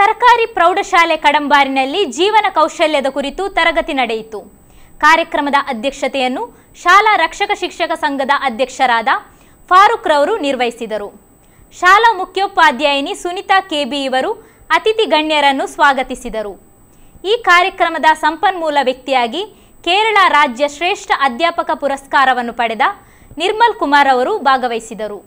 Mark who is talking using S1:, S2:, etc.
S1: ಸರ್ಕಾರಿ ಪ್ರೌಢಶಾಲೆ ಕಡಂಬಾರಿನಲ್ಲಿ ಜೀವನ ಕೌಶಲ್ಯದ ಕುರಿತು ತರಗತಿ ನಡೆಯಿತು. ಕಾರ್ಯಕ್ರಮದ ಅಧ್ಯಕ್ಷತೆಯನ್ನು ಶಾಲಾ ರಕ್ಷಕ ಶಿಕ್ಷಕ ಸಂಘದ ಅಧ್ಯಕ್ಷರಾದ ಫಾರೂಕ್ ರವರು ನಿರ್ವಹಿಸಿದರು. ಶಾಲಾ ಮುಖ್ಯೋಪಾಧ್ಯಾಯಿನಿ ಸುನಿತಾ ಕೆಬಿ ಇವರು ಅತಿಥಿ ಗಣ್ಯರನ್ನು ಸ್ವಾಗತಿಸಿದರು. ಈ ಕಾರ್ಯಕ್ರಮದ ಸಂಪನ್ಮೂಲ ವ್ಯಕ್ತಿಯಾಗಿ ಕೇರಳ ರಾಜ್ಯ ಶ್ರೇಷ್ಠ ಅಧ್ಯಾಪಕ ಪುರಸ್ಕಾರವನ್ನು ಪಡೆದ ನಿರ್ಮಲ್ ಕುಮಾರ್ ಅವರು ಭಾಗವಹಿಸಿದರು.